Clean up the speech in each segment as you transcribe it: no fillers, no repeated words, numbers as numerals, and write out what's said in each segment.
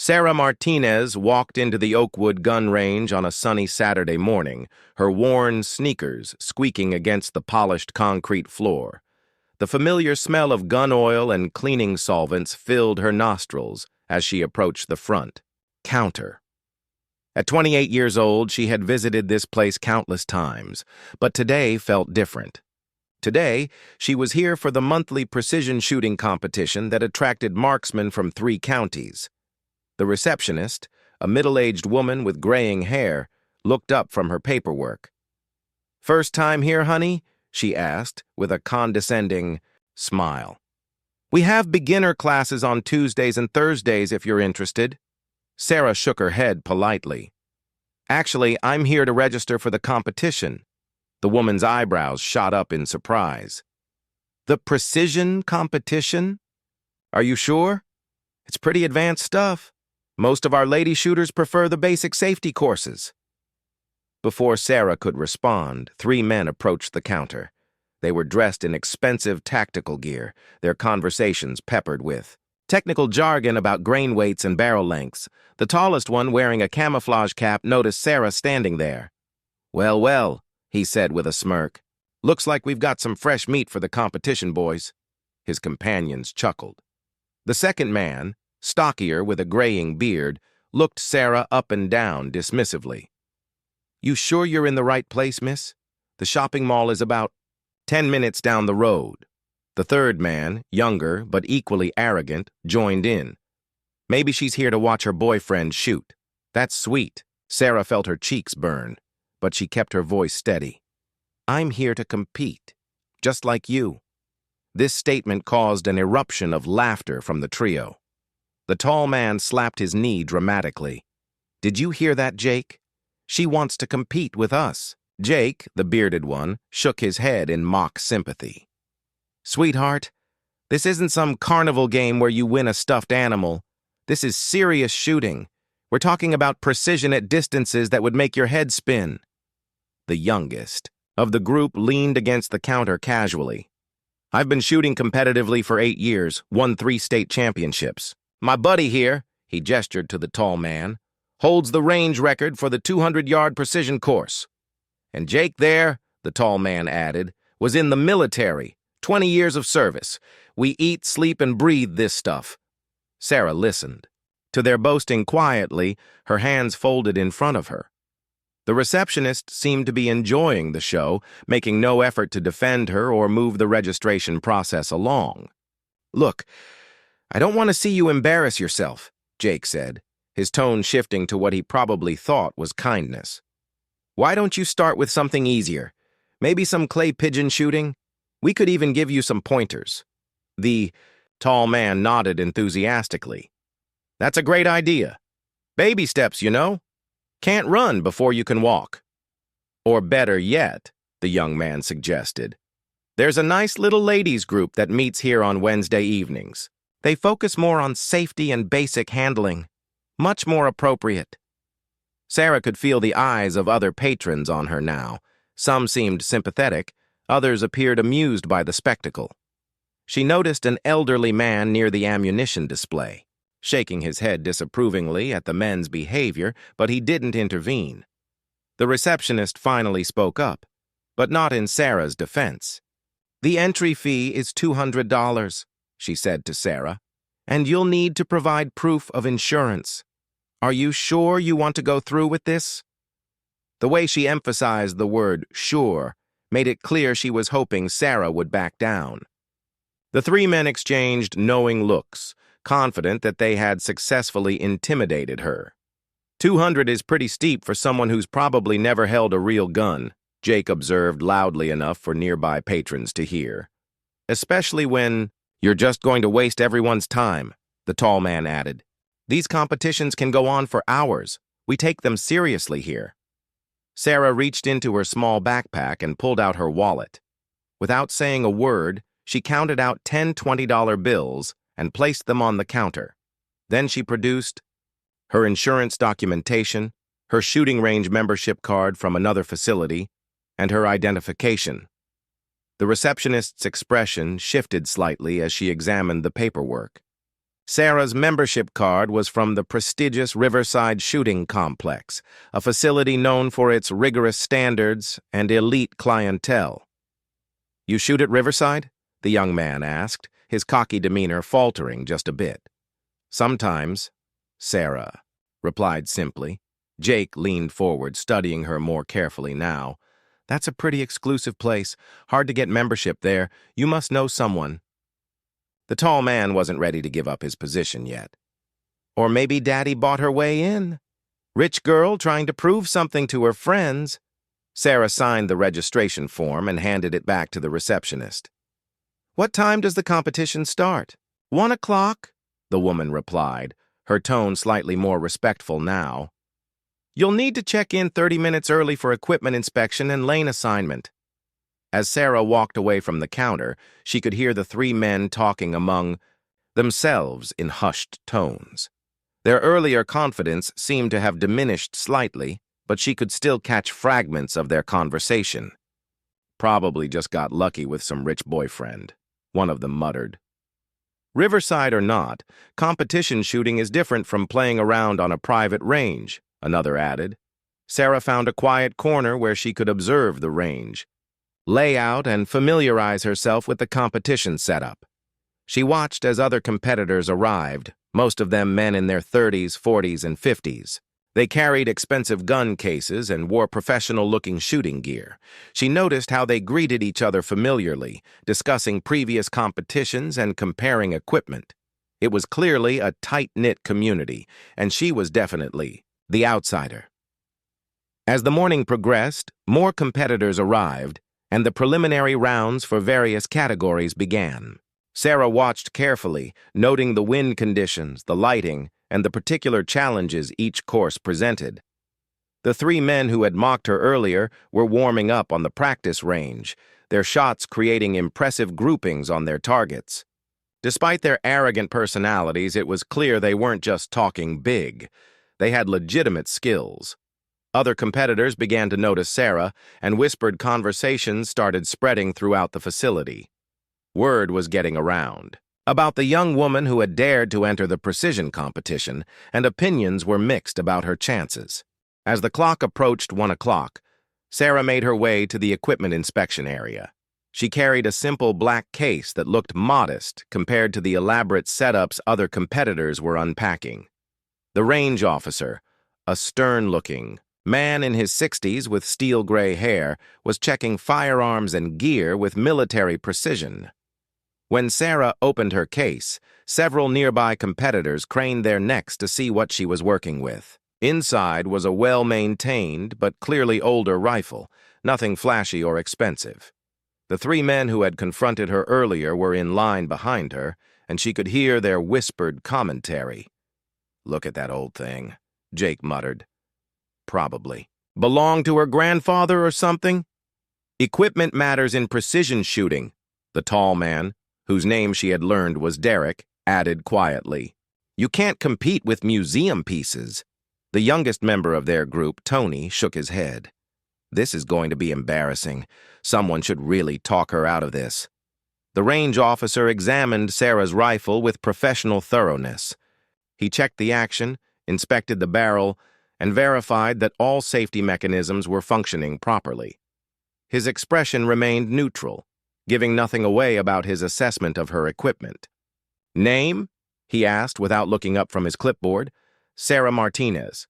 Sarah Martinez walked into the Oakwood gun range on a sunny Saturday morning, her worn sneakers squeaking against the polished concrete floor. The familiar smell of gun oil and cleaning solvents filled her nostrils as she approached the front counter. At 28 years old, she had visited this place countless times, but today felt different. Today, she was here for the monthly precision shooting competition that attracted marksmen from 3 counties. The receptionist, a middle-aged woman with graying hair, looked up from her paperwork. "First time here, honey?" she asked, with a condescending smile. "We have beginner classes on Tuesdays and Thursdays if you're interested." Sarah shook her head politely. "Actually, I'm here to register for the competition." The woman's eyebrows shot up in surprise. "The precision competition? Are you sure? It's pretty advanced stuff. Most of our lady shooters prefer the basic safety courses." Before Sarah could respond, 3 men approached the counter. They were dressed in expensive tactical gear, their conversations peppered with technical jargon about grain weights and barrel lengths. The tallest one, wearing a camouflage cap, noticed Sarah standing there. "Well, well," he said with a smirk. "Looks like we've got some fresh meat for the competition, boys." His companions chuckled. The second man, stockier with a graying beard, looked Sarah up and down dismissively. "You sure you're in the right place, miss? The shopping mall is about 10 minutes down the road." The third man, younger but equally arrogant, joined in. "Maybe she's here to watch her boyfriend shoot." "That's sweet." Sarah felt her cheeks burn, but she kept her voice steady. "I'm here to compete, just like you." This statement caused an eruption of laughter from the trio. The tall man slapped his knee dramatically. "Did you hear that, Jake? She wants to compete with us." Jake, the bearded one, shook his head in mock sympathy. "Sweetheart, this isn't some carnival game where you win a stuffed animal. This is serious shooting. We're talking about precision at distances that would make your head spin." The youngest of the group leaned against the counter casually. "I've been shooting competitively for 8 years, won 3 state championships. My buddy here," he gestured to the tall man, "holds the range record for the 200-yard precision course. And Jake there," the tall man added, "was in the military, 20 years of service. We eat, sleep, and breathe this stuff." Sarah listened. To their boasting quietly, her hands folded in front of her. The receptionist seemed to be enjoying the show, making no effort to defend her or move the registration process along. "Look, I don't want to see you embarrass yourself," Jake said, his tone shifting to what he probably thought was kindness. "Why don't you start with something easier? Maybe some clay pigeon shooting? We could even give you some pointers." The tall man nodded enthusiastically. "That's a great idea. Baby steps, you know. Can't run before you can walk." "Or better yet," the young man suggested, "there's a nice little ladies group that meets here on Wednesday evenings. They focus more on safety and basic handling. Much more appropriate." Sarah could feel the eyes of other patrons on her now. Some seemed sympathetic, others appeared amused by the spectacle. She noticed an elderly man near the ammunition display, shaking his head disapprovingly at the men's behavior, but he didn't intervene. The receptionist finally spoke up, but not in Sarah's defense. "The entry fee is $200, she said to Sarah, "and you'll need to provide proof of insurance. Are you sure you want to go through with this?" The way she emphasized the word "sure" made it clear she was hoping Sarah would back down. The 3 men exchanged knowing looks, confident that they had successfully intimidated her. "200 is pretty steep for someone who's probably never held a real gun," Jake observed loudly enough for nearby patrons to hear. "Especially when you're just going to waste everyone's time," the tall man added. "These competitions can go on for hours. We take them seriously here." Sarah reached into her small backpack and pulled out her wallet. Without saying a word, she counted out 10 $20 bills and placed them on the counter. Then she produced her insurance documentation, her shooting range membership card from another facility, and her identification. The receptionist's expression shifted slightly as she examined the paperwork. Sarah's membership card was from the prestigious Riverside Shooting Complex, a facility known for its rigorous standards and elite clientele. "You shoot at Riverside?" the young man asked, his cocky demeanor faltering just a bit. "Sometimes," Sarah replied simply. Jake leaned forward, studying her more carefully now. "That's a pretty exclusive place. Hard to get membership there. You must know someone." The tall man wasn't ready to give up his position yet. "Or maybe Daddy bought her way in. Rich girl trying to prove something to her friends." Sarah signed the registration form and handed it back to the receptionist. "What time does the competition start?" 1 o'clock, the woman replied, her tone slightly more respectful now. "You'll need to check in 30 minutes early for equipment inspection and lane assignment." As Sarah walked away from the counter, she could hear the three men talking among themselves in hushed tones. Their earlier confidence seemed to have diminished slightly, but she could still catch fragments of their conversation. "Probably just got lucky with some rich boyfriend," one of them muttered. "Riverside or not, competition shooting is different from playing around on a private range," another added. Sarah found a quiet corner where she could observe the range, lay out, and familiarize herself with the competition setup. She watched as other competitors arrived, most of them men in their 30s, 40s, and 50s. They carried expensive gun cases and wore professional-looking shooting gear. She noticed how they greeted each other familiarly, discussing previous competitions and comparing equipment. It was clearly a tight-knit community, and she was definitely the outsider. As the morning progressed, more competitors arrived, and the preliminary rounds for various categories began. Sarah watched carefully, noting the wind conditions, the lighting, and the particular challenges each course presented. The three men who had mocked her earlier were warming up on the practice range, their shots creating impressive groupings on their targets. Despite their arrogant personalities, it was clear they weren't just talking big. They had legitimate skills. Other competitors began to notice Sarah, and whispered conversations started spreading throughout the facility. Word was getting around about the young woman who had dared to enter the precision competition, and opinions were mixed about her chances. As the clock approached 1 o'clock, Sarah made her way to the equipment inspection area. She carried a simple black case that looked modest compared to the elaborate setups other competitors were unpacking. The range officer, a stern-looking man in his 60s with steel-gray hair, was checking firearms and gear with military precision. When Sarah opened her case, several nearby competitors craned their necks to see what she was working with. Inside was a well-maintained but clearly older rifle, nothing flashy or expensive. The three men who had confronted her earlier were in line behind her, and she could hear their whispered commentary. "Look at that old thing," Jake muttered. "Probably belonged to her grandfather or something." "Equipment matters in precision shooting," the tall man, whose name she had learned was Derek, added quietly. "You can't compete with museum pieces." The youngest member of their group, Tony, shook his head. "This is going to be embarrassing. Someone should really talk her out of this." The range officer examined Sarah's rifle with professional thoroughness. He checked the action, inspected the barrel, and verified that all safety mechanisms were functioning properly. His expression remained neutral, giving nothing away about his assessment of her equipment. "Name?" he asked without looking up from his clipboard. "Sarah Martinez."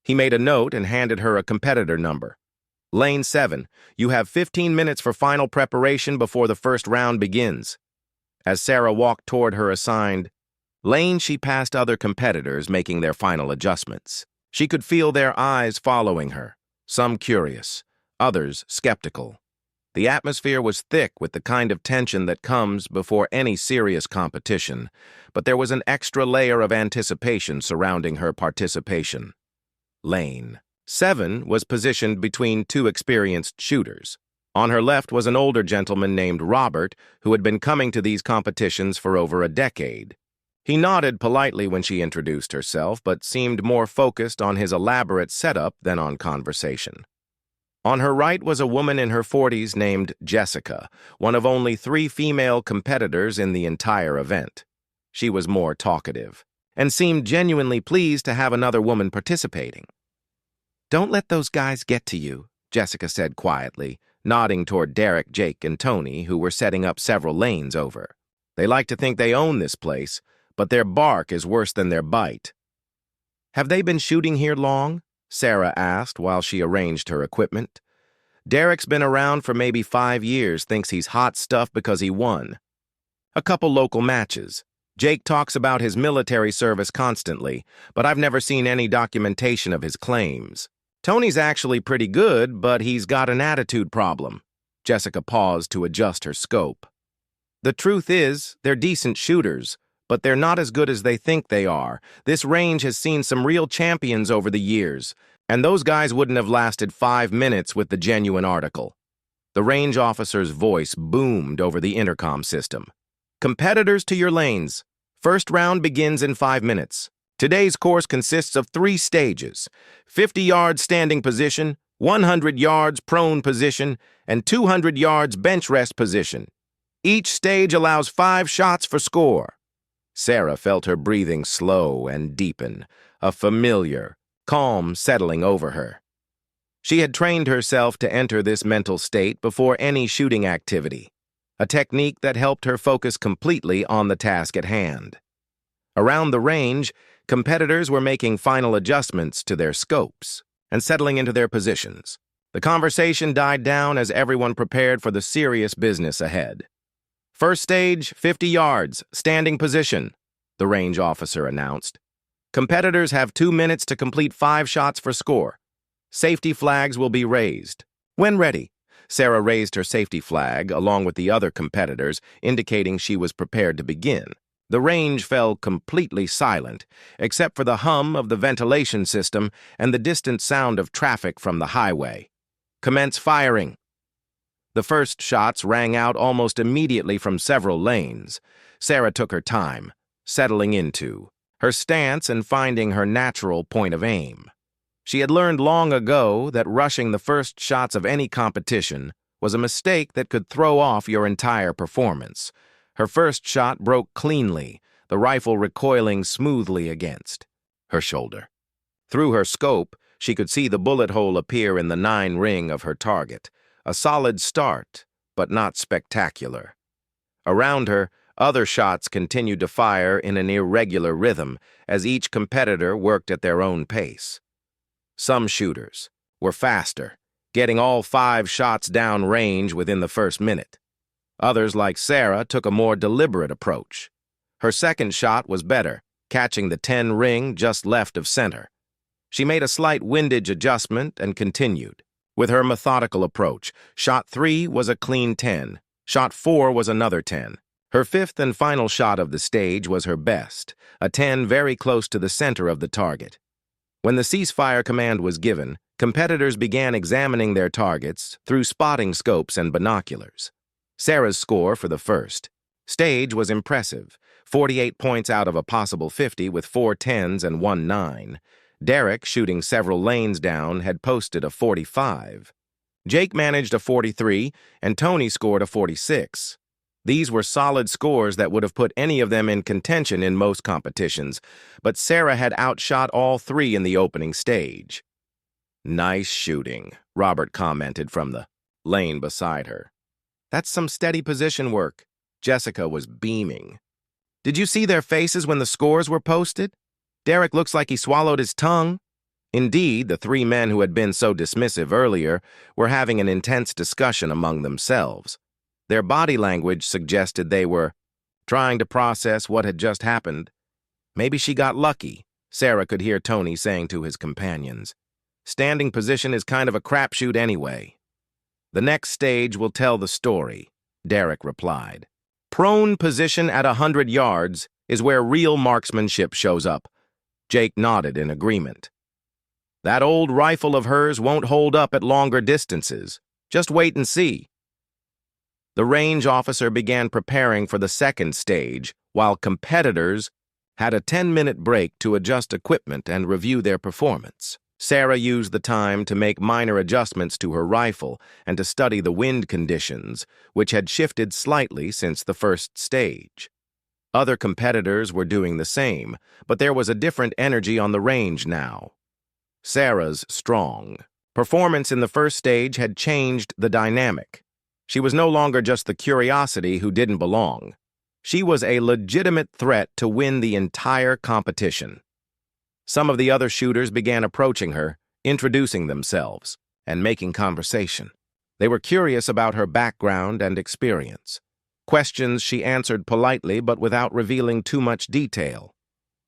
He made a note and handed her a competitor number. "Lane 7, you have 15 minutes for final preparation before the first round begins." As Sarah walked toward her assigned lane, she passed other competitors making their final adjustments. She could feel their eyes following her, some curious, others skeptical. The atmosphere was thick with the kind of tension that comes before any serious competition, but there was an extra layer of anticipation surrounding her participation. Lane 7 was positioned between two experienced shooters. On her left was an older gentleman named Robert, who had been coming to these competitions for over a decade. He nodded politely when she introduced herself, but seemed more focused on his elaborate setup than on conversation. On her right was a woman in her 40s named Jessica, one of only 3 female competitors in the entire event. She was more talkative, and seemed genuinely pleased to have another woman participating. "Don't let those guys get to you," Jessica said quietly, nodding toward Derek, Jake, and Tony, who were setting up several lanes over. "They like to think they own this place, but their bark is worse than their bite." "Have they been shooting here long?" Sarah asked while she arranged her equipment. "Derek's been around for maybe 5 years, thinks he's hot stuff because he won. A couple local matches. Jake talks about his military service constantly, but I've never seen any documentation of his claims. Tony's actually pretty good, but he's got an attitude problem." Jessica paused to adjust her scope. "The truth is, they're decent shooters, but they're not as good as they think they are. This range has seen some real champions over the years, and those guys wouldn't have lasted 5 minutes with the genuine article." The range officer's voice boomed over the intercom system. "Competitors to your lanes. First round begins in 5 minutes. Today's course consists of 3 stages: 50 yards standing position, 100 yards prone position, and 200 yards bench rest position. Each stage allows 5 shots for score." Sarah felt her breathing slow and deepen, a familiar, calm settling over her. She had trained herself to enter this mental state before any shooting activity, a technique that helped her focus completely on the task at hand. Around the range, competitors were making final adjustments to their scopes and settling into their positions. The conversation died down as everyone prepared for the serious business ahead. "First stage, 50 yards, standing position," the range officer announced. "Competitors have 2 minutes to complete 5 shots for score. Safety flags will be raised. When ready." Sarah raised her safety flag along with the other competitors, indicating she was prepared to begin. The range fell completely silent, except for the hum of the ventilation system and the distant sound of traffic from the highway. "Commence firing." The first shots rang out almost immediately from several lanes. Sarah took her time, settling into her stance and finding her natural point of aim. She had learned long ago that rushing the first shots of any competition was a mistake that could throw off your entire performance. Her first shot broke cleanly, the rifle recoiling smoothly against her shoulder. Through her scope, she could see the bullet hole appear in the 9 ring of her target. A solid start, but not spectacular. Around her, other shots continued to fire in an irregular rhythm as each competitor worked at their own pace. Some shooters were faster, getting all 5 shots down range within the first minute. Others, like Sarah, took a more deliberate approach. Her second shot was better, catching the 10 ring just left of center. She made a slight windage adjustment and continued. With her methodical approach, shot 3 was a clean 10. Shot 4 was another 10. Her 5th and final shot of the stage was her best, a 10 very close to the center of the target. When the ceasefire command was given, competitors began examining their targets through spotting scopes and binoculars. Sarah's score for the first stage was impressive, 48 points out of a possible 50 with 4 10s and 1 9. Derek, shooting several lanes down, had posted a 45. Jake managed a 43, and Tony scored a 46. These were solid scores that would have put any of them in contention in most competitions, but Sarah had outshot all 3 in the opening stage. "Nice shooting," Robert commented from the lane beside her. "That's some steady position work." Jessica was beaming. "Did you see their faces when the scores were posted? Derek looks like he swallowed his tongue." Indeed, the 3 men who had been so dismissive earlier were having an intense discussion among themselves. Their body language suggested they were trying to process what had just happened. "Maybe she got lucky," Sarah could hear Tony saying to his companions. "Standing position is kind of a crapshoot anyway." "The next stage will tell the story," Derek replied. "Prone position at 100 yards is where real marksmanship shows up." Jake nodded in agreement. "That old rifle of hers won't hold up at longer distances. Just wait and see." The range officer began preparing for the second stage, while competitors had a 10-minute break to adjust equipment and review their performance. Sarah used the time to make minor adjustments to her rifle and to study the wind conditions, which had shifted slightly since the first stage. Other competitors were doing the same, but there was a different energy on the range now. Sarah's strong. Performance in the first stage had changed the dynamic. She was no longer just the curiosity who didn't belong. She was a legitimate threat to win the entire competition. Some of the other shooters began approaching her, introducing themselves, and making conversation. They were curious about her background and experience. Questions she answered politely but without revealing too much detail.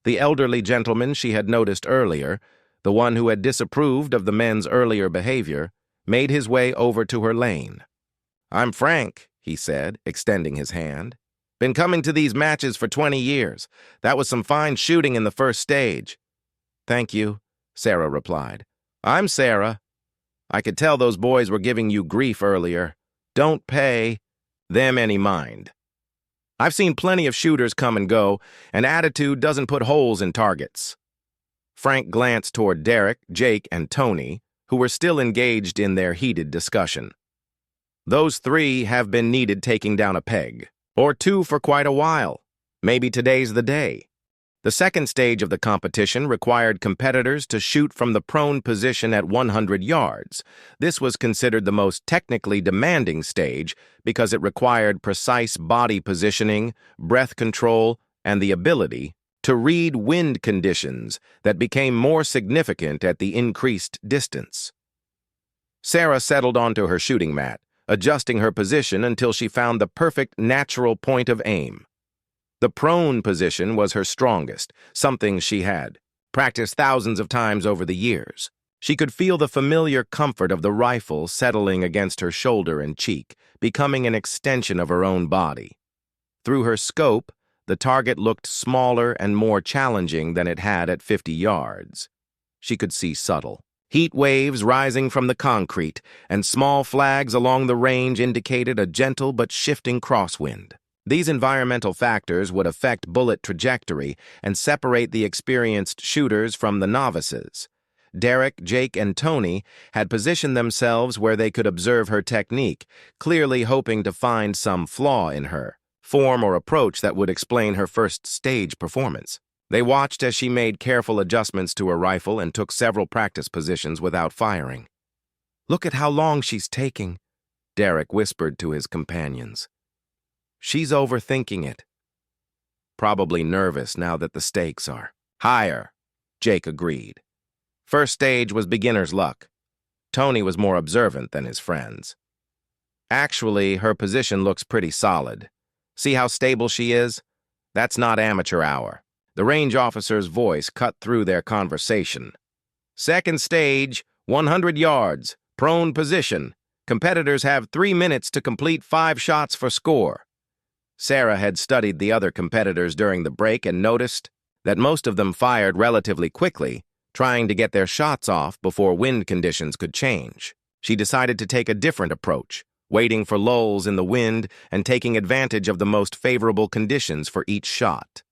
The elderly gentleman she had noticed earlier, the one who had disapproved of the men's earlier behavior, made his way over to her lane. "I'm Frank," he said, extending his hand. "Been coming to these matches for 20 years. That was some fine shooting in the first stage." "Thank you," Sarah replied. "I'm Sarah. I could tell those boys were giving you grief earlier. Don't pay them any mind. I've seen plenty of shooters come and go, and attitude doesn't put holes in targets." Frank glanced toward Derek, Jake, and Tony, who were still engaged in their heated discussion. "Those three have been needed taking down a peg, or two for quite a while. Maybe today's the day." The second stage of the competition required competitors to shoot from the prone position at 100 yards. This was considered the most technically demanding stage because it required precise body positioning, breath control, and the ability to read wind conditions that became more significant at the increased distance. Sarah settled onto her shooting mat, adjusting her position until she found the perfect natural point of aim. The prone position was her strongest, something she had practiced thousands of times over the years. She could feel the familiar comfort of the rifle settling against her shoulder and cheek, becoming an extension of her own body. Through her scope, the target looked smaller and more challenging than it had at 50 yards. She could see subtle heat waves rising from the concrete, and small flags along the range indicated a gentle but shifting crosswind. These environmental factors would affect bullet trajectory and separate the experienced shooters from the novices. Derek, Jake, and Tony had positioned themselves where they could observe her technique, clearly hoping to find some flaw in her form or approach that would explain her first stage performance. They watched as she made careful adjustments to her rifle and took several practice positions without firing. "Look at how long she's taking," Derek whispered to his companions. "She's overthinking it." "Probably nervous now that the stakes are higher," Jake agreed. First stage was beginner's luck. Tony was more observant than his friends. "Actually, her position looks pretty solid. See how stable she is? That's not amateur hour." The range officer's voice cut through their conversation. "Second stage, 100 yards, prone position. Competitors have 3 minutes to complete 5 shots for score." Sarah had studied the other competitors during the break and noticed that most of them fired relatively quickly, trying to get their shots off before wind conditions could change. She decided to take a different approach, waiting for lulls in the wind and taking advantage of the most favorable conditions for each shot.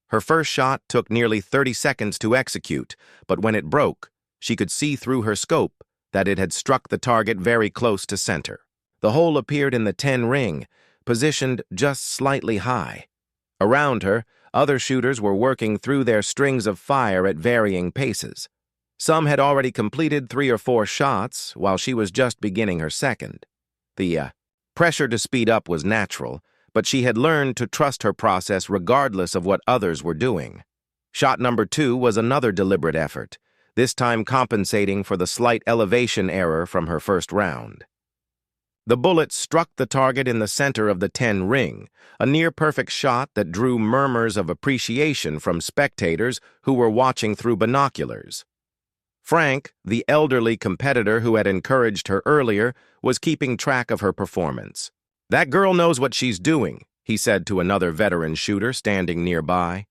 Her first shot took nearly 30 seconds to execute, but when it broke, she could see through her scope that it had struck the target very close to center. The hole appeared in the 10 ring, positioned just slightly high. Around her, other shooters were working through their strings of fire at varying paces. Some had already completed 3 or 4 shots, while she was just beginning her second. The pressure to speed up was natural, but she had learned to trust her process regardless of what others were doing. Shot number 2 was another deliberate effort, this time compensating for the slight elevation error from her first round. The bullet struck the target in the center of the 10 ring, a near-perfect shot that drew murmurs of appreciation from spectators who were watching through binoculars. Frank, the elderly competitor who had encouraged her earlier, was keeping track of her performance. "That girl knows what she's doing," he said to another veteran shooter standing nearby.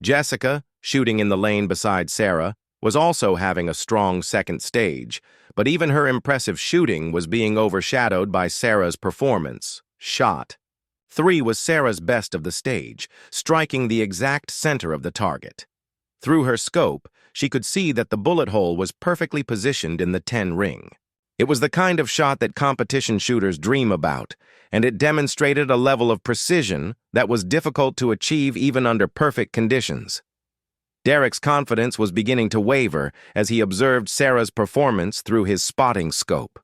Jessica, shooting in the lane beside Sarah, was also having a strong second stage, but even her impressive shooting was being overshadowed by Sarah's performance. Shot 3 was Sarah's best of the stage, striking the exact center of the target. Through her scope, she could see that the bullet hole was perfectly positioned in the 10 ring. It was the kind of shot that competition shooters dream about, and it demonstrated a level of precision that was difficult to achieve even under perfect conditions. Derek's confidence was beginning to waver as he observed Sarah's performance through his spotting scope.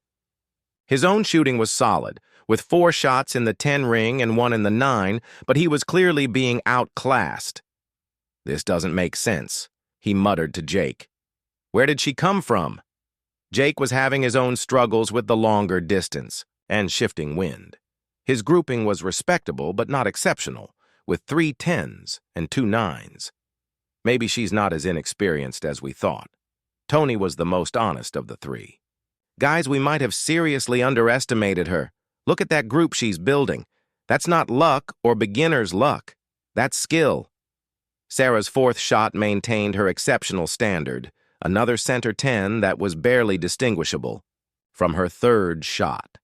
His own shooting was solid, with 4 shots in the 10 ring and 1 in the 9, but he was clearly being outclassed. "This doesn't make sense," he muttered to Jake. "Where did she come from?" Jake was having his own struggles with the longer distance and shifting wind. His grouping was respectable but not exceptional, with 3 10s and 2 9s. "Maybe she's not as inexperienced as we thought." Tony was the most honest of the 3. "Guys, we might have seriously underestimated her. Look at that group she's building. That's not luck or beginner's luck. That's skill." Sarah's 4th shot maintained her exceptional standard, another center 10 that was barely distinguishable from her 3rd shot.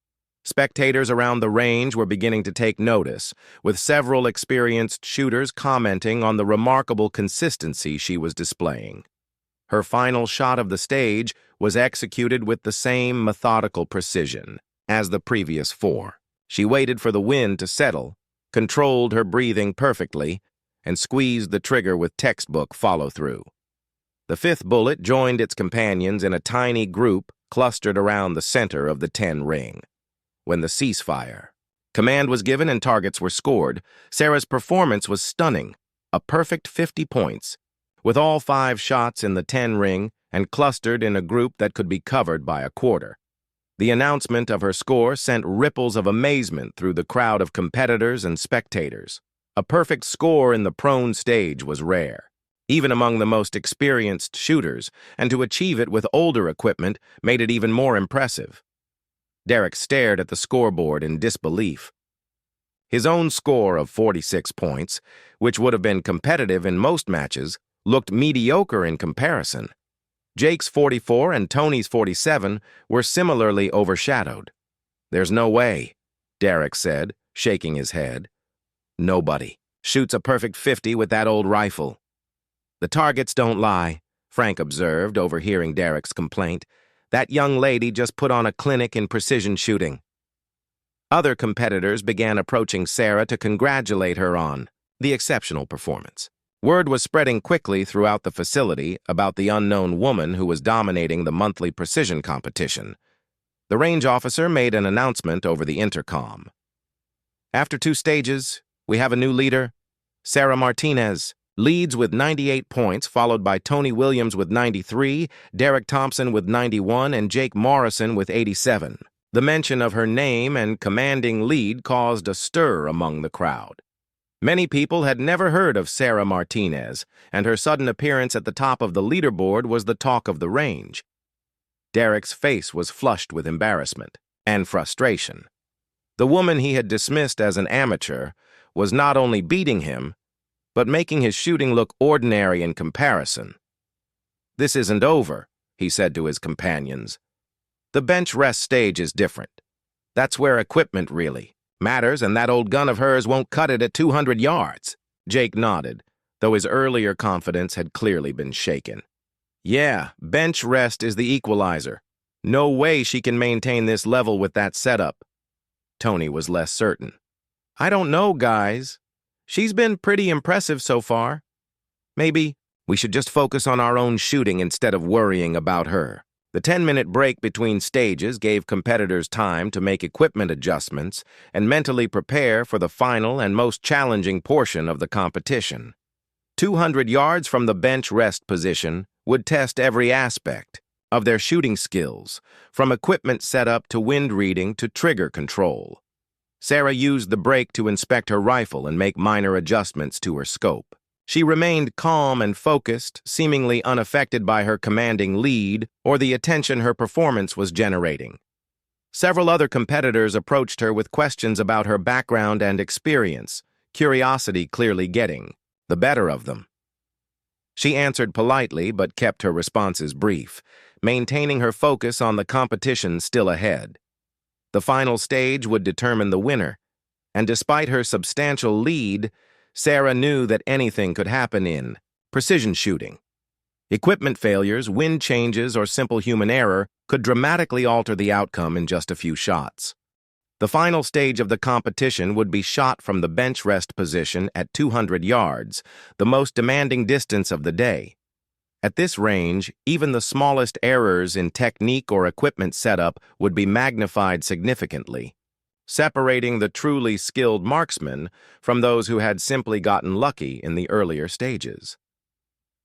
Spectators around the range were beginning to take notice, with several experienced shooters commenting on the remarkable consistency she was displaying. Her final shot of the stage was executed with the same methodical precision as the previous 4. She waited for the wind to settle, controlled her breathing perfectly, and squeezed the trigger with textbook follow-through. The 5th bullet joined its companions in a tiny group clustered around the center of the 10 ring. When the ceasefire command was given and targets were scored, Sarah's performance was stunning, a perfect 50 points, with all 5 shots in the 10 ring and clustered in a group that could be covered by a quarter. The announcement of her score sent ripples of amazement through the crowd of competitors and spectators. A perfect score in the prone stage was rare, even among the most experienced shooters, and to achieve it with older equipment made it even more impressive. Derek stared at the scoreboard in disbelief. His own score of 46 points, which would have been competitive in most matches, looked mediocre in comparison. Jake's 44 and Tony's 47 were similarly overshadowed. "There's no way," Derek said, shaking his head. "Nobody shoots a perfect 50 with that old rifle." "The targets don't lie," Frank observed, overhearing Derek's complaint. "That young lady just put on a clinic in precision shooting." Other competitors began approaching Sarah to congratulate her on the exceptional performance. Word was spreading quickly throughout the facility about the unknown woman who was dominating the monthly precision competition. The range officer made an announcement over the intercom. "After 2 stages, we have a new leader. Sarah Martinez leads with 98 points, followed by Tony Williams with 93, Derek Thompson with 91, and Jake Morrison with 87. The mention of her name and commanding lead caused a stir among the crowd. Many people had never heard of Sarah Martinez, and her sudden appearance at the top of the leaderboard was the talk of the range. Derek's face was flushed with embarrassment and frustration. The woman he had dismissed as an amateur was not only beating him, but making his shooting look ordinary in comparison. "This isn't over," he said to his companions. "The bench rest stage is different. That's where equipment really matters, and that old gun of hers won't cut it at 200 yards. Jake nodded, though his earlier confidence had clearly been shaken. "Yeah, bench rest is the equalizer. No way she can maintain this level with that setup." Tony was less certain. "I don't know, guys. She's been pretty impressive so far. Maybe we should just focus on our own shooting instead of worrying about her." The 10-minute break between stages gave competitors time to make equipment adjustments and mentally prepare for the final and most challenging portion of the competition. 200 yards from the bench rest position would test every aspect of their shooting skills, from equipment setup to wind reading to trigger control. Sarah used the break to inspect her rifle and make minor adjustments to her scope. She remained calm and focused, seemingly unaffected by her commanding lead or the attention her performance was generating. Several other competitors approached her with questions about her background and experience, curiosity clearly getting the better of them. She answered politely but kept her responses brief, maintaining her focus on the competition still ahead. The final stage would determine the winner, and despite her substantial lead, Sarah knew that anything could happen in precision shooting. Equipment failures, wind changes, or simple human error could dramatically alter the outcome in just a few shots. The final stage of the competition would be shot from the bench rest position at 200 yards, the most demanding distance of the day. At this range, even the smallest errors in technique or equipment setup would be magnified significantly, separating the truly skilled marksmen from those who had simply gotten lucky in the earlier stages.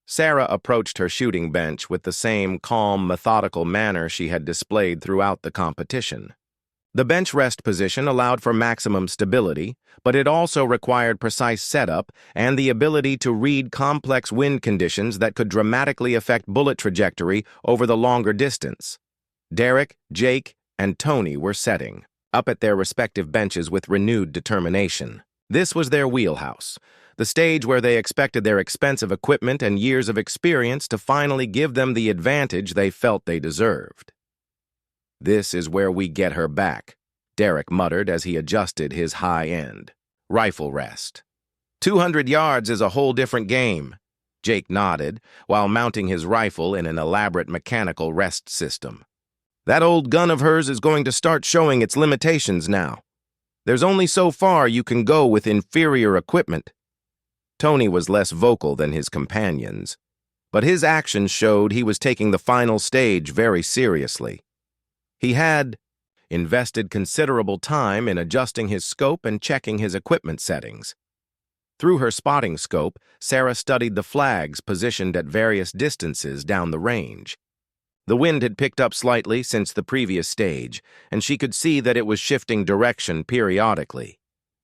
Sarah approached her shooting bench with the same calm, methodical manner she had displayed throughout the competition. The bench rest position allowed for maximum stability, but it also required precise setup and the ability to read complex wind conditions that could dramatically affect bullet trajectory over the longer distance. Derek, Jake, and Tony were setting up at their respective benches with renewed determination. This was their wheelhouse, the stage where they expected their expensive equipment and years of experience to finally give them the advantage they felt they deserved. "This is where we get her back," Derek muttered as he adjusted his high-end rifle rest. 200 yards is a whole different game," Jake nodded, while mounting his rifle in an elaborate mechanical rest system. "That old gun of hers is going to start showing its limitations now. There's only so far you can go with inferior equipment." Tony was less vocal than his companions, but his actions showed he was taking the final stage very seriously. He had invested considerable time in adjusting his scope and checking his equipment settings. Through her spotting scope, Sarah studied the flags positioned at various distances down the range. The wind had picked up slightly since the previous stage, and she could see that it was shifting direction periodically.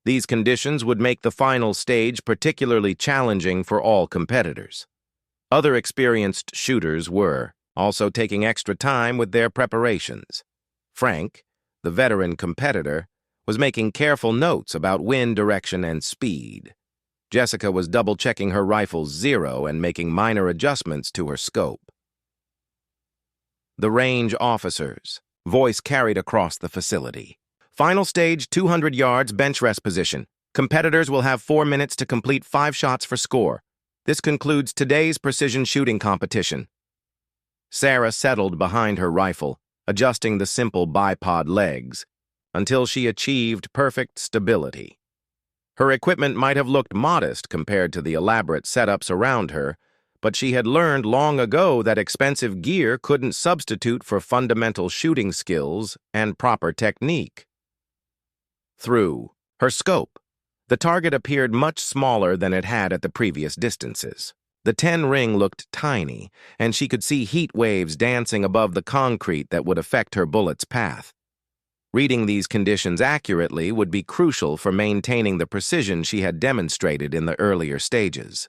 These conditions would make the final stage particularly challenging for all competitors. Other experienced shooters were also taking extra time with their preparations. Frank, the veteran competitor, was making careful notes about wind direction and speed. Jessica was double-checking her rifle's zero and making minor adjustments to her scope. The range officers, voice carried across the facility. "Final stage, 200 yards, bench rest position. Competitors will have 4 minutes to complete 5 shots for score. This concludes today's precision shooting competition." Sarah settled behind her rifle, adjusting the simple bipod legs, until she achieved perfect stability. Her equipment might have looked modest compared to the elaborate setups around her, but she had learned long ago that expensive gear couldn't substitute for fundamental shooting skills and proper technique. Through her scope, the target appeared much smaller than it had at the previous distances. The 10 ring looked tiny, and she could see heat waves dancing above the concrete that would affect her bullet's path. Reading these conditions accurately would be crucial for maintaining the precision she had demonstrated in the earlier stages.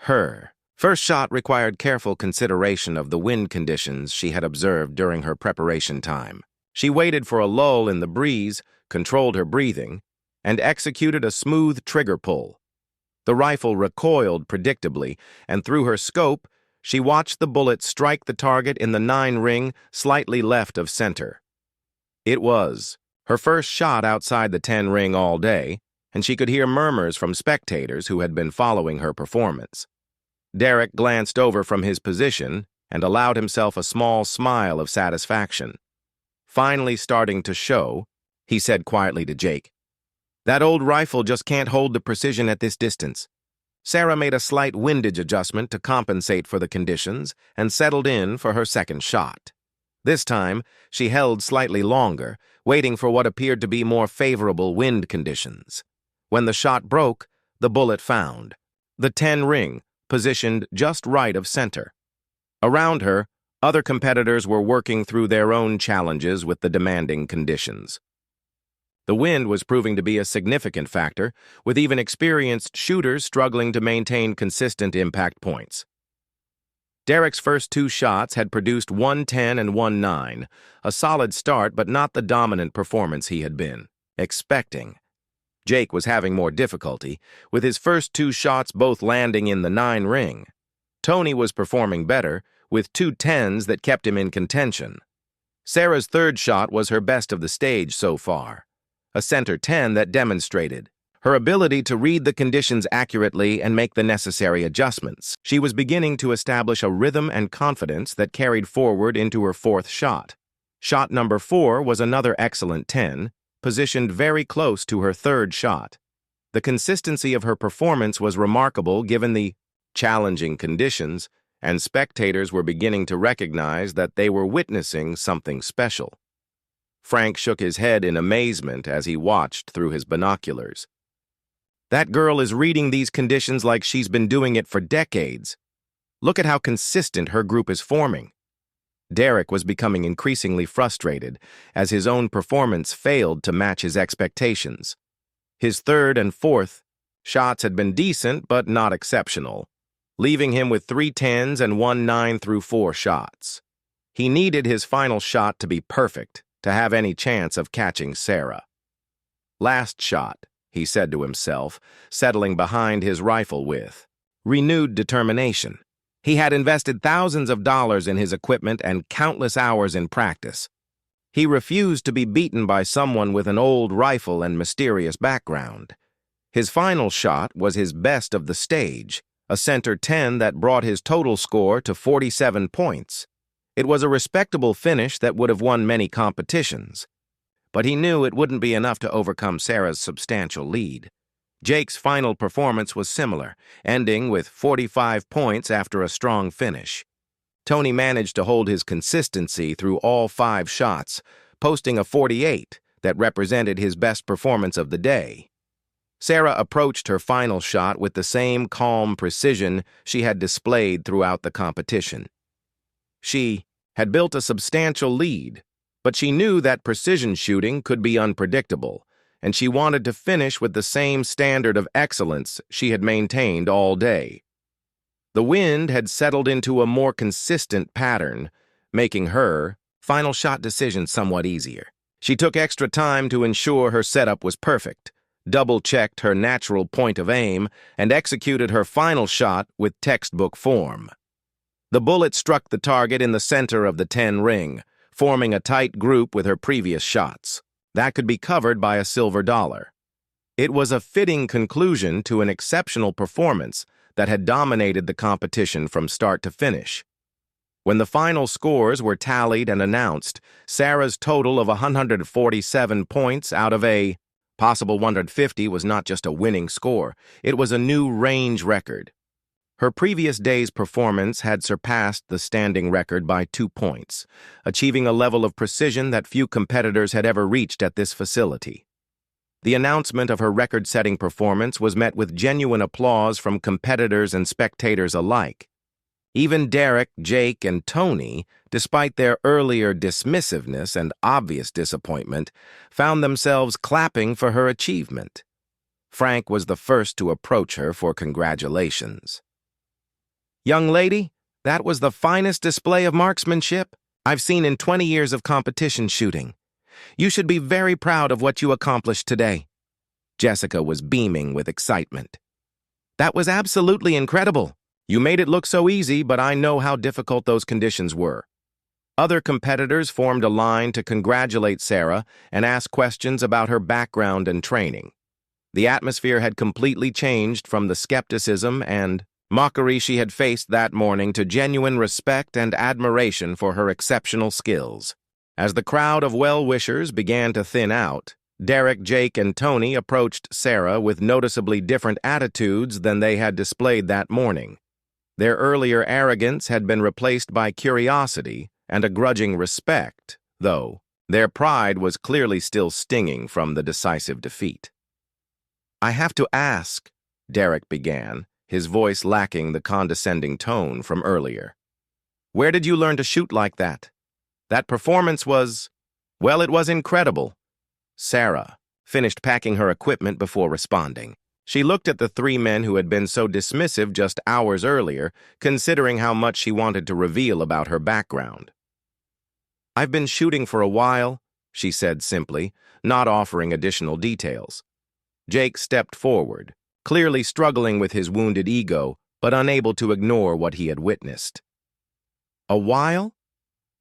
Her first shot required careful consideration of the wind conditions she had observed during her preparation time. She waited for a lull in the breeze, controlled her breathing, and executed a smooth trigger pull. The rifle recoiled predictably, and through her scope, she watched the bullet strike the target in the 9 ring slightly left of center. It was her first shot outside the 10 ring all day, and she could hear murmurs from spectators who had been following her performance. Derek glanced over from his position and allowed himself a small smile of satisfaction. Finally starting to show, he said quietly to Jake, "That old rifle just can't hold the precision at this distance." Sarah made a slight windage adjustment to compensate for the conditions and settled in for her second shot. This time, she held slightly longer, waiting for what appeared to be more favorable wind conditions. When the shot broke, the bullet found the 10 ring, positioned just right of center. Around her, other competitors were working through their own challenges with the demanding conditions. The wind was proving to be a significant factor, with even experienced shooters struggling to maintain consistent impact points. Derek's first 2 shots had produced 110 and 19, a solid start but not the dominant performance he had been expecting. Jake was having more difficulty, with his first 2 shots both landing in the 9 ring. Tony was performing better, with 2 10s that kept him in contention. Sarah's third shot was her best of the stage so far, a center 10 that demonstrated her ability to read the conditions accurately and make the necessary adjustments. She was beginning to establish a rhythm and confidence that carried forward into her fourth shot. Shot number 4 was another excellent 10, positioned very close to her third shot. The consistency of her performance was remarkable given the challenging conditions, and spectators were beginning to recognize that they were witnessing something special. Frank shook his head in amazement as he watched through his binoculars. That girl is reading these conditions like she's been doing it for decades. Look at how consistent her group is forming. Derek was becoming increasingly frustrated as his own performance failed to match his expectations. His third and fourth shots had been decent but not exceptional, leaving him with 3 10s and 1 9 through 4 shots. He needed his final shot to be perfect to have any chance of catching Sarah. Last shot, he said to himself, settling behind his rifle with renewed determination. He had invested thousands of dollars in his equipment and countless hours in practice. He refused to be beaten by someone with an old rifle and mysterious background. His final shot was his best of the stage, a center 10 that brought his total score to 47 points. It was a respectable finish that would have won many competitions. But he knew it wouldn't be enough to overcome Sarah's substantial lead. Jake's final performance was similar, ending with 45 points after a strong finish. Tony managed to hold his consistency through all 5 shots, posting a 48 that represented his best performance of the day. Sarah approached her final shot with the same calm precision she had displayed throughout the competition. She had built a substantial lead, but she knew that precision shooting could be unpredictable, and she wanted to finish with the same standard of excellence she had maintained all day. The wind had settled into a more consistent pattern, making her final shot decision somewhat easier. She took extra time to ensure her setup was perfect, double-checked her natural point of aim, and executed her final shot with textbook form. The bullet struck the target in the center of the 10 ring, forming a tight group with her previous shots. That could be covered by a silver dollar. It was a fitting conclusion to an exceptional performance that had dominated the competition from start to finish. When the final scores were tallied and announced, Sarah's total of 147 points out of a possible 150 was not just a winning score, it was a new range record. Her previous day's performance had surpassed the standing record by 2 points, achieving a level of precision that few competitors had ever reached at this facility. The announcement of her record-setting performance was met with genuine applause from competitors and spectators alike. Even Derek, Jake, and Tony, despite their earlier dismissiveness and obvious disappointment, found themselves clapping for her achievement. Frank was the first to approach her for congratulations. "Young lady, that was the finest display of marksmanship I've seen in 20 years of competition shooting. You should be very proud of what you accomplished today." Jessica was beaming with excitement. "That was absolutely incredible. You made it look so easy, but I know how difficult those conditions were." Other competitors formed a line to congratulate Sarah and ask questions about her background and training. The atmosphere had completely changed from the skepticism and mockery she had faced that morning to genuine respect and admiration for her exceptional skills. As the crowd of well-wishers began to thin out, Derek, Jake, and Tony approached Sarah with noticeably different attitudes than they had displayed that morning. Their earlier arrogance had been replaced by curiosity and a grudging respect, though their pride was clearly still stinging from the decisive defeat. "I have to ask," Derek began, his voice lacking the condescending tone from earlier. "Where did you learn to shoot like that? That performance was, well, it was incredible." Sarah finished packing her equipment before responding. She looked at the 3 men who had been so dismissive just hours earlier, considering how much she wanted to reveal about her background. "I've been shooting for a while," she said simply, not offering additional details. Jake stepped forward, clearly struggling with his wounded ego, but unable to ignore what he had witnessed. "A while?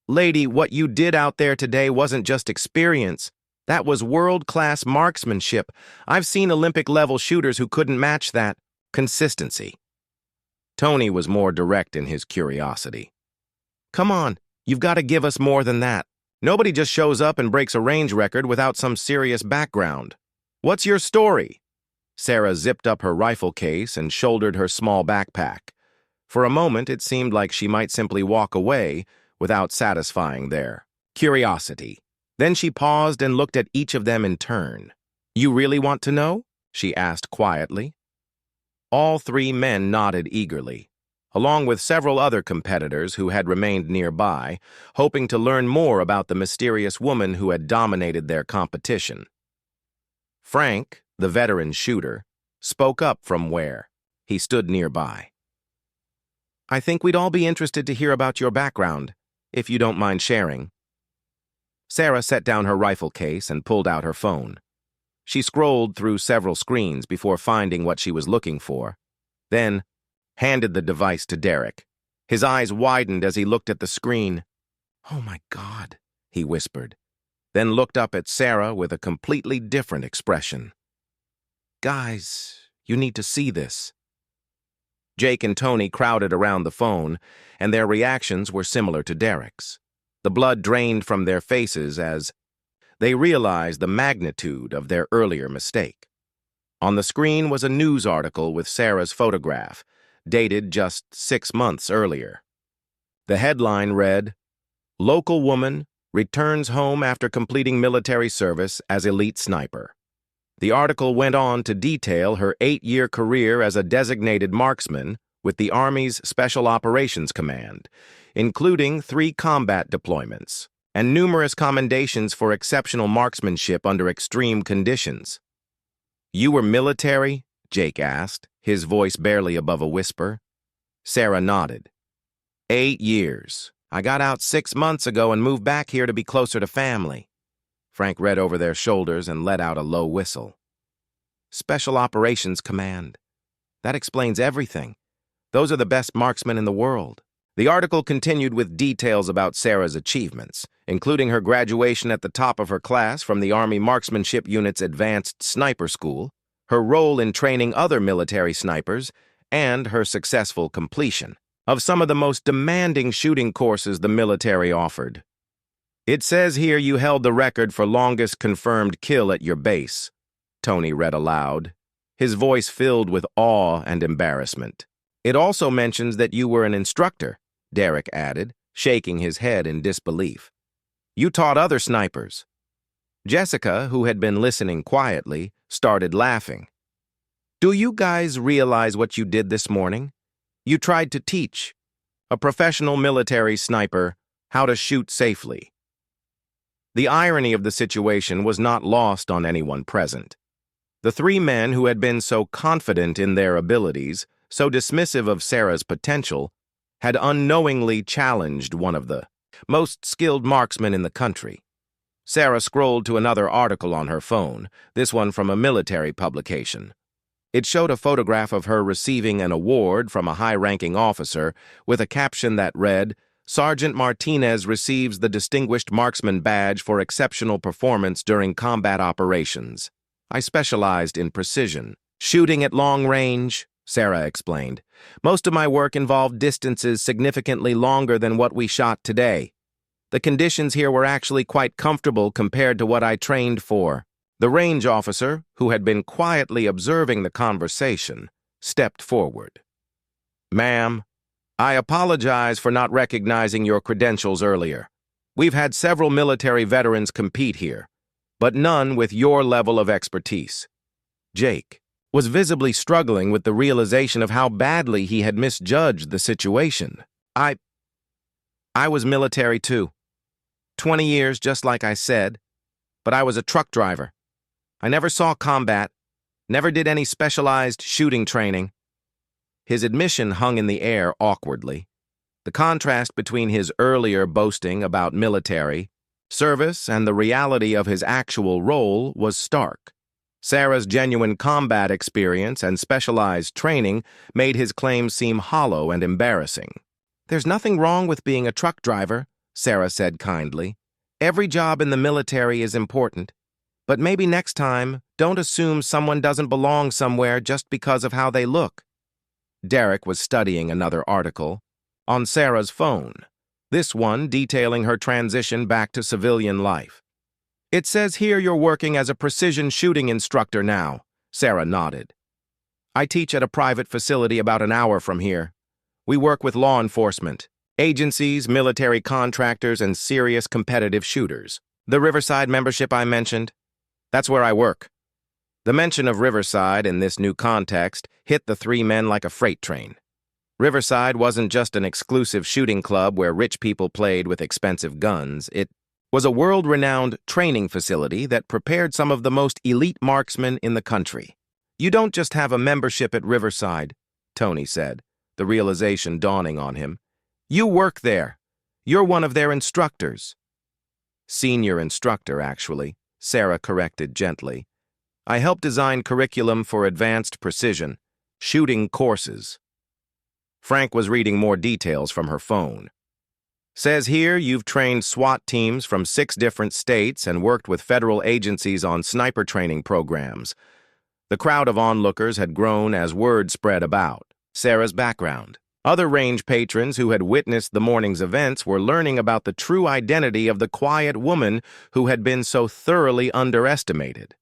Lady, what you did out there today wasn't just experience. That was world-class marksmanship. I've seen Olympic-level shooters who couldn't match that. Consistency. Tony was more direct in his curiosity. Come on, you've got to give us more than that. Nobody just shows up and breaks a range record without some serious background. What's your story? Sarah zipped up her rifle case and shouldered her small backpack. For a moment, it seemed like she might simply walk away without satisfying their curiosity. Then she paused and looked at each of them in turn. You really want to know? She asked quietly. All three men nodded eagerly, along with several other competitors who had remained nearby, hoping to learn more about the mysterious woman who had dominated their competition. Frank, the veteran shooter, spoke up from where he stood nearby. I think we'd all be interested to hear about your background, if you don't mind sharing. Sarah set down her rifle case and pulled out her phone. She scrolled through several screens before finding what she was looking for, then handed the device to Derek. His eyes widened as he looked at the screen. Oh my God, he whispered, then looked up at Sarah with a completely different expression. Guys, you need to see this. Jake and Tony crowded around the phone, and their reactions were similar to Derek's. The blood drained from their faces as they realized the magnitude of their earlier mistake. On the screen was a news article with Sarah's photograph, dated just 6 months earlier. The headline read, Local woman returns home after completing military service as elite sniper. The article went on to detail her 8-year career as a designated marksman with the Army's Special Operations Command, including 3 combat deployments, and numerous commendations for exceptional marksmanship under extreme conditions. You were military? Jake asked, his voice barely above a whisper. Sarah nodded. 8 years. I got out 6 months ago and moved back here to be closer to family. Frank read over their shoulders and let out a low whistle. Special Operations Command. That explains everything. Those are the best marksmen in the world. The article continued with details about Sarah's achievements, including her graduation at the top of her class from the Army Marksmanship Unit's Advanced Sniper School, her role in training other military snipers, and her successful completion of some of the most demanding shooting courses the military offered. It says here you held the record for longest confirmed kill at your base, Tony read aloud, his voice filled with awe and embarrassment. It also mentions that you were an instructor, Derek added, shaking his head in disbelief. You taught other snipers. Jessica, who had been listening quietly, started laughing. Do you guys realize what you did this morning? You tried to teach a professional military sniper how to shoot safely. The irony of the situation was not lost on anyone present. The 3 men who had been so confident in their abilities, so dismissive of Sarah's potential, had unknowingly challenged one of the most skilled marksmen in the country. Sarah scrolled to another article on her phone, this one from a military publication. It showed a photograph of her receiving an award from a high-ranking officer with a caption that read, Sergeant Martinez receives the Distinguished Marksman Badge for exceptional performance during combat operations. I specialized in precision. Shooting at long range, Sarah explained. Most of my work involved distances significantly longer than what we shot today. The conditions here were actually quite comfortable compared to what I trained for. The range officer, who had been quietly observing the conversation, stepped forward. Ma'am, I apologize for not recognizing your credentials earlier. We've had several military veterans compete here, but none with your level of expertise. Jake was visibly struggling with the realization of how badly he had misjudged the situation. I was military too. 20 years, just like I said, but I was a truck driver. I never saw combat, never did any specialized shooting training. His admission hung in the air awkwardly. The contrast between his earlier boasting about military service and the reality of his actual role was stark. Sarah's genuine combat experience and specialized training made his claims seem hollow and embarrassing. There's nothing wrong with being a truck driver, Sarah said kindly. Every job in the military is important. But maybe next time, don't assume someone doesn't belong somewhere just because of how they look. Derek was studying another article on Sarah's phone, this one detailing her transition back to civilian life. It says here you're working as a precision shooting instructor now, Sarah nodded. I teach at a private facility about an hour from here. We work with law enforcement, agencies, military contractors, and serious competitive shooters. The Riverside membership I mentioned, that's where I work. The mention of Riverside in this new context hit the three men like a freight train. Riverside wasn't just an exclusive shooting club where rich people played with expensive guns. It was a world-renowned training facility that prepared some of the most elite marksmen in the country. You don't just have a membership at Riverside, Tony said, the realization dawning on him. You work there. You're one of their instructors. Senior instructor, actually, Sarah corrected gently. I help design curriculum for advanced precision, shooting courses. Frank was reading more details from her phone. Says here you've trained SWAT teams from 6 different states and worked with federal agencies on sniper training programs. The crowd of onlookers had grown as word spread about Sarah's background. Other range patrons who had witnessed the morning's events were learning about the true identity of the quiet woman who had been so thoroughly underestimated.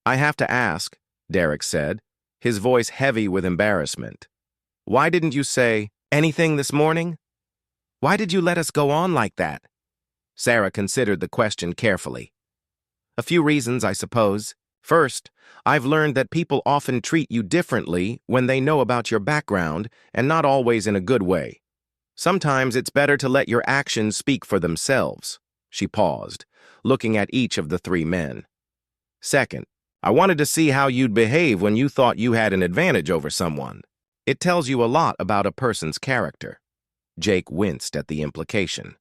I have to ask, Derek said, his voice heavy with embarrassment. Why didn't you say anything this morning? Why did you let us go on like that? Sarah considered the question carefully. A few reasons, I suppose. First, I've learned that people often treat you differently when they know about your background, and not always in a good way. Sometimes it's better to let your actions speak for themselves. She paused, looking at each of the 3 men. Second, I wanted to see how you'd behave when you thought you had an advantage over someone. It tells you a lot about a person's character. Jake winced at the implication.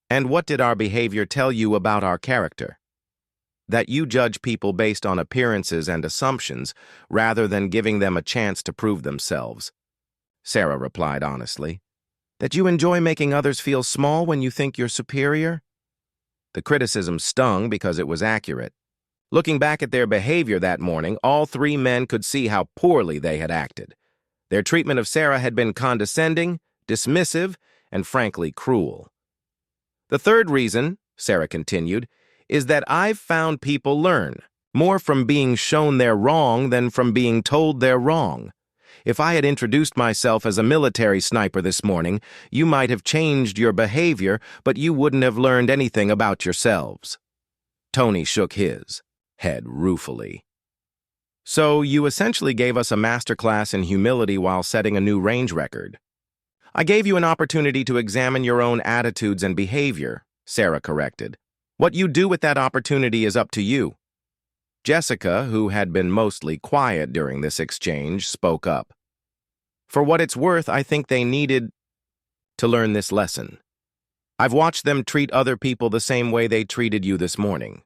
And what did our behavior tell you about our character? That you judge people based on appearances and assumptions rather than giving them a chance to prove themselves. Sarah replied honestly. That you enjoy making others feel small when you think you're superior? The criticism stung because it was accurate. Looking back at their behavior that morning, all 3 men could see how poorly they had acted. Their treatment of Sarah had been condescending, dismissive, and frankly cruel. The third reason, Sarah continued, is that I've found people learn more from being shown they're wrong than from being told they're wrong. If I had introduced myself as a military sniper this morning, you might have changed your behavior, but you wouldn't have learned anything about yourselves. Tony shook his head ruefully. So you essentially gave us a masterclass in humility while setting a new range record. I gave you an opportunity to examine your own attitudes and behavior, Sarah corrected. What you do with that opportunity is up to you. Jessica, who had been mostly quiet during this exchange, spoke up. For what it's worth, I think they needed to learn this lesson. I've watched them treat other people the same way they treated you this morning.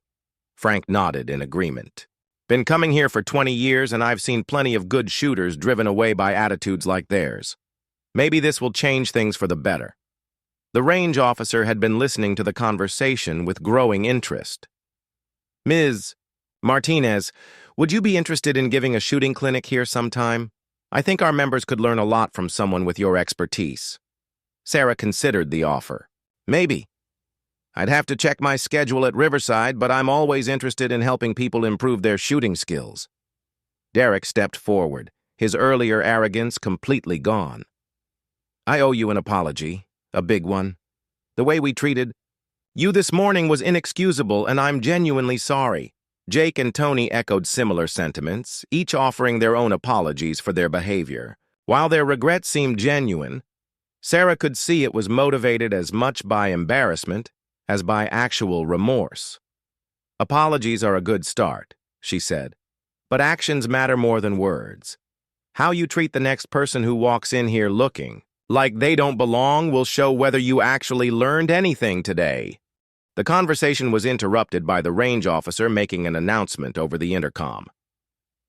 Frank nodded in agreement. Been coming here for 20 years, and I've seen plenty of good shooters driven away by attitudes like theirs. Maybe this will change things for the better. The range officer had been listening to the conversation with growing interest. Ms. Martinez, would you be interested in giving a shooting clinic here sometime? I think our members could learn a lot from someone with your expertise. Sarah considered the offer. Maybe. I'd have to check my schedule at Riverside, but I'm always interested in helping people improve their shooting skills. Derek stepped forward, his earlier arrogance completely gone. I owe you an apology. A big one. The way we treated you this morning was inexcusable, and I'm genuinely sorry. Jake and Tony echoed similar sentiments, each offering their own apologies for their behavior. While their regret seemed genuine, Sarah could see it was motivated as much by embarrassment as by actual remorse. Apologies are a good start, she said, but actions matter more than words. How you treat the next person who walks in here looking like they don't belong will show whether you actually learned anything today. The conversation was interrupted by the range officer making an announcement over the intercom.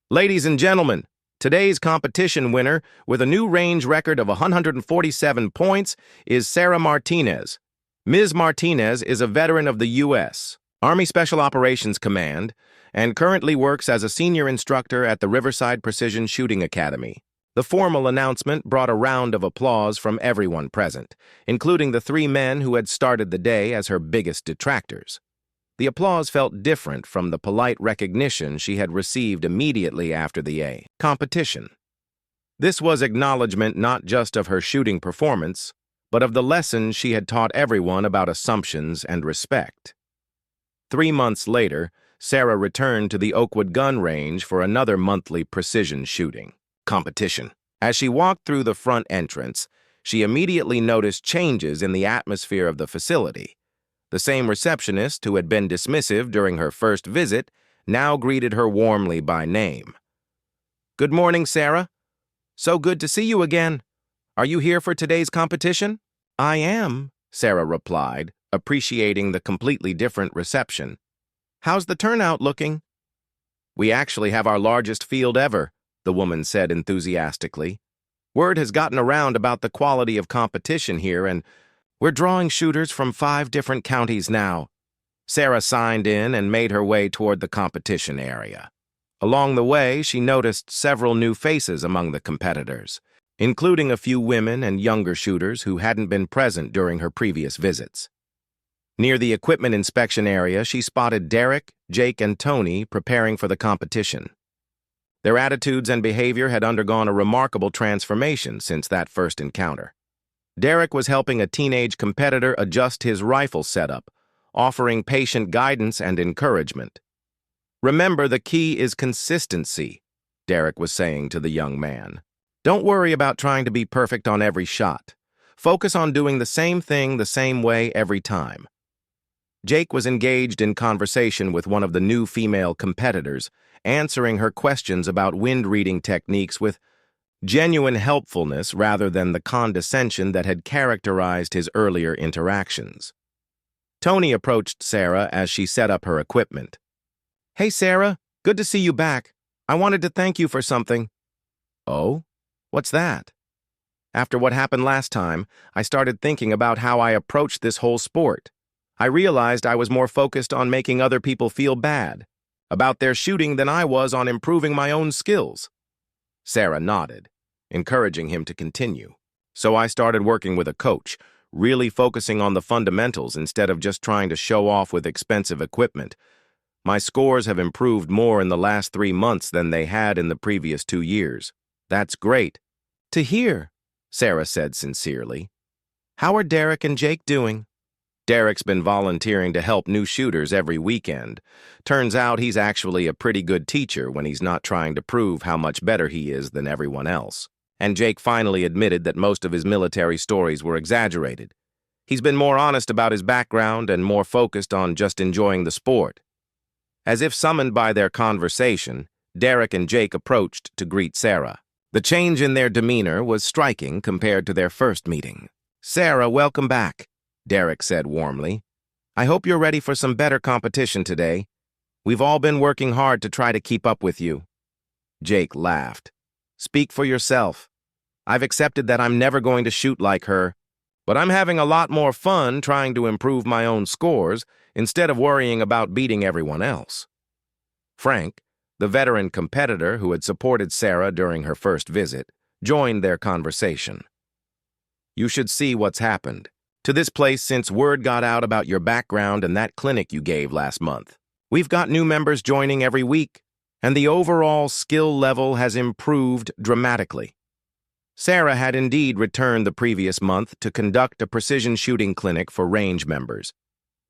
Ladies and gentlemen, today's competition winner with a new range record of 147 points is Sarah Martinez. Ms. Martinez is a veteran of the U.S., Army Special Operations Command, and currently works as a senior instructor at the Riverside Precision Shooting Academy. The formal announcement brought a round of applause from everyone present, including the three men who had started the day as her biggest detractors. The applause felt different from the polite recognition she had received immediately after the competition. This was acknowledgement not just of her shooting performance, but of the lessons she had taught everyone about assumptions and respect. 3 months later, Sarah returned to the Oakwood gun range for another monthly precision shooting competition. As she walked through the front entrance, she immediately noticed changes in the atmosphere of the facility. The same receptionist who had been dismissive during her first visit now greeted her warmly by name. "Good morning, Sarah. So good to see you again. Are you here for today's competition?" "I am," Sarah replied, appreciating the completely different reception. "How's the turnout looking?" "We actually have our largest field ever," the woman said enthusiastically. "Word has gotten around about the quality of competition here, and we're drawing shooters from 5 different counties now." Sarah signed in and made her way toward the competition area. Along the way, she noticed several new faces among the competitors, including a few women and younger shooters who hadn't been present during her previous visits. Near the equipment inspection area, she spotted Derek, Jake, and Tony preparing for the competition. Their attitudes and behavior had undergone a remarkable transformation since that first encounter. Derek was helping a teenage competitor adjust his rifle setup, offering patient guidance and encouragement. "Remember, the key is consistency," Derek was saying to the young man. "Don't worry about trying to be perfect on every shot. Focus on doing the same thing the same way every time." Jake was engaged in conversation with one of the new female competitors, answering her questions about wind-reading techniques with genuine helpfulness rather than the condescension that had characterized his earlier interactions. Tony approached Sarah as she set up her equipment. "Hey, Sarah, good to see you back. I wanted to thank you for something." "Oh? What's that?" "After what happened last time, I started thinking about how I approached this whole sport. I realized I was more focused on making other people feel bad about their shooting than I was on improving my own skills." Sarah nodded, encouraging him to continue. "So I started working with a coach, really focusing on the fundamentals instead of just trying to show off with expensive equipment. My scores have improved more in the last 3 months than they had in the previous 2 years." "That's great to hear," Sarah said sincerely. "How are Derek and Jake doing?" "Derek's been volunteering to help new shooters every weekend. Turns out he's actually a pretty good teacher when he's not trying to prove how much better he is than everyone else." And Jake finally admitted that most of his military stories were exaggerated. He's been more honest about his background and more focused on just enjoying the sport. As if summoned by their conversation, Derek and Jake approached to greet Sarah. The change in their demeanor was striking compared to their first meeting. "Sarah, welcome back," Derek said warmly. "I hope you're ready for some better competition today. We've all been working hard to try to keep up with you." Jake laughed. "Speak for yourself. I've accepted that I'm never going to shoot like her, but I'm having a lot more fun trying to improve my own scores instead of worrying about beating everyone else." Frank, the veteran competitor who had supported Sarah during her first visit, joined their conversation. "You should see what's happened to this place since word got out about your background and that clinic you gave last month. We've got new members joining every week, and the overall skill level has improved dramatically." Sarah had indeed returned the previous month to conduct a precision shooting clinic for range members.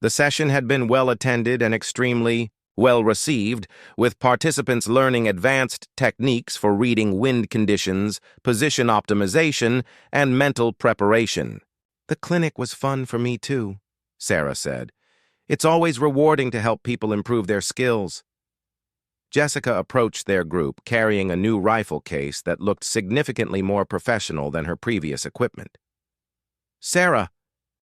The session had been well attended and extremely well received, with participants learning advanced techniques for reading wind conditions, position optimization, and mental preparation. "The clinic was fun for me too," Sarah said. "It's always rewarding to help people improve their skills." Jessica approached their group carrying a new rifle case that looked significantly more professional than her previous equipment. "Sarah,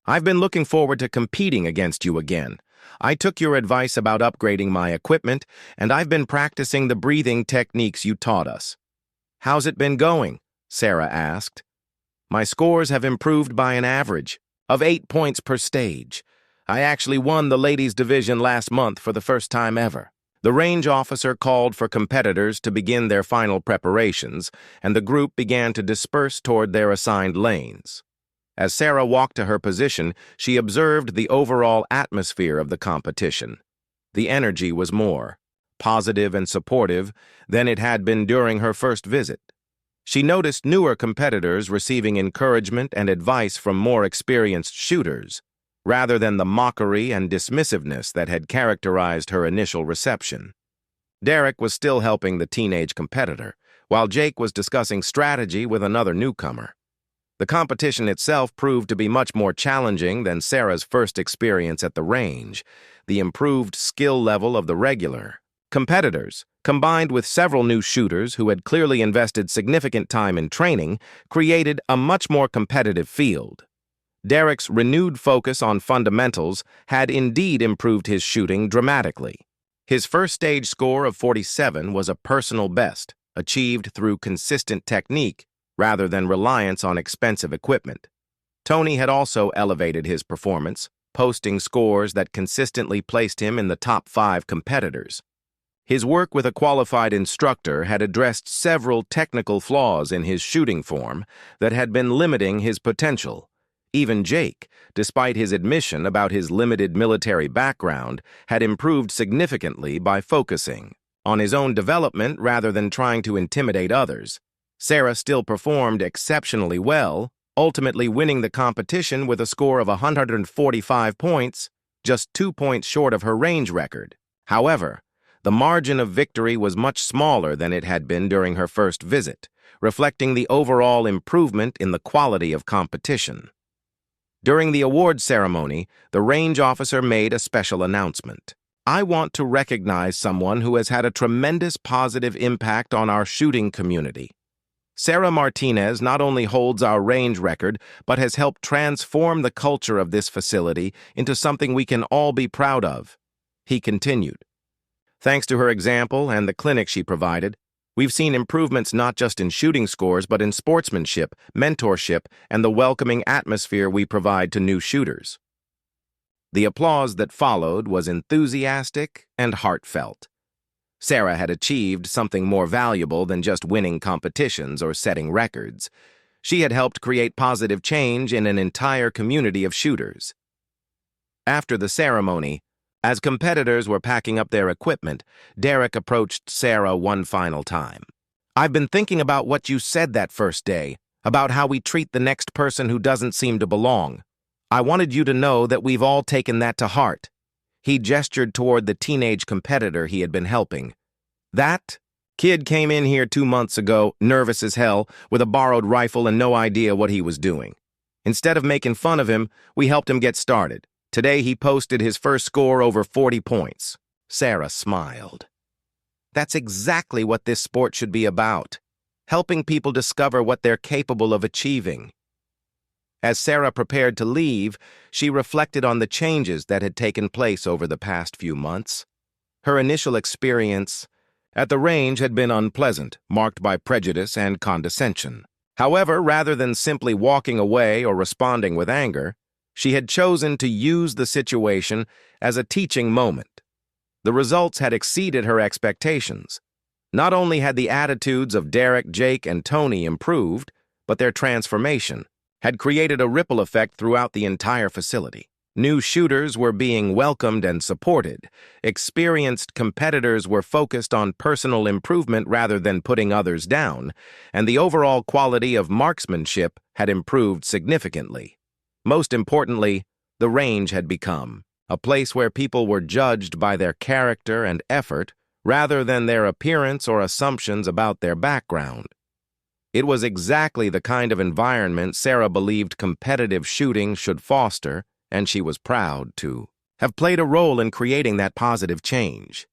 I've been looking forward to competing against you again. I took your advice about upgrading my equipment, and I've been practicing the breathing techniques you taught us." "How's it been going?" Sarah asked. "My scores have improved by an average of 8 points per stage. I actually won the ladies' division last month for the first time ever." The range officer called for competitors to begin their final preparations, and the group began to disperse toward their assigned lanes. As Sarah walked to her position, she observed the overall atmosphere of the competition. The energy was more positive and supportive than it had been during her first visit. She noticed newer competitors receiving encouragement and advice from more experienced shooters, rather than the mockery and dismissiveness that had characterized her initial reception. Derek was still helping the teenage competitor, while Jake was discussing strategy with another newcomer. The competition itself proved to be much more challenging than Sarah's first experience at the range. The improved skill level of the regular competitors, combined with several new shooters who had clearly invested significant time in training, created a much more competitive field. Derek's renewed focus on fundamentals had indeed improved his shooting dramatically. His first stage score of 47 was a personal best, achieved through consistent technique rather than reliance on expensive equipment. Tony had also elevated his performance, posting scores that consistently placed him in the top 5 competitors. His work with a qualified instructor had addressed several technical flaws in his shooting form that had been limiting his potential. Even Jake, despite his admission about his limited military background, had improved significantly by focusing on his own development rather than trying to intimidate others. Sarah still performed exceptionally well, ultimately winning the competition with a score of 145 points, just 2 points short of her range record. However, the margin of victory was much smaller than it had been during her first visit, reflecting the overall improvement in the quality of competition. During the awards ceremony, the range officer made a special announcement. "I want to recognize someone who has had a tremendous positive impact on our shooting community. Sarah Martinez not only holds our range record, but has helped transform the culture of this facility into something we can all be proud of," he continued. "Thanks to her example and the clinic she provided, we've seen improvements not just in shooting scores, but in sportsmanship, mentorship, and the welcoming atmosphere we provide to new shooters." The applause that followed was enthusiastic and heartfelt. Sarah had achieved something more valuable than just winning competitions or setting records. She had helped create positive change in an entire community of shooters. After the ceremony, as competitors were packing up their equipment, Derek approached Sarah one final time. "I've been thinking about what you said that first day, about how we treat the next person who doesn't seem to belong. I wanted you to know that we've all taken that to heart." He gestured toward the teenage competitor he had been helping. "That kid came in here 2 months ago, nervous as hell, with a borrowed rifle and no idea what he was doing. Instead of making fun of him, we helped him get started. Today he posted his first score over 40 points. Sarah smiled. "That's exactly what this sport should be about, helping people discover what they're capable of achieving." As Sarah prepared to leave, she reflected on the changes that had taken place over the past few months. Her initial experience at the range had been unpleasant, marked by prejudice and condescension. However, rather than simply walking away or responding with anger, she had chosen to use the situation as a teaching moment. The results had exceeded her expectations. Not only had the attitudes of Derek, Jake, and Tony improved, but their transformation had created a ripple effect throughout the entire facility. New shooters were being welcomed and supported. Experienced competitors were focused on personal improvement rather than putting others down, and the overall quality of marksmanship had improved significantly. Most importantly, the range had become a place where people were judged by their character and effort rather than their appearance or assumptions about their background. It was exactly the kind of environment Sarah believed competitive shooting should foster, and she was proud to have played a role in creating that positive change.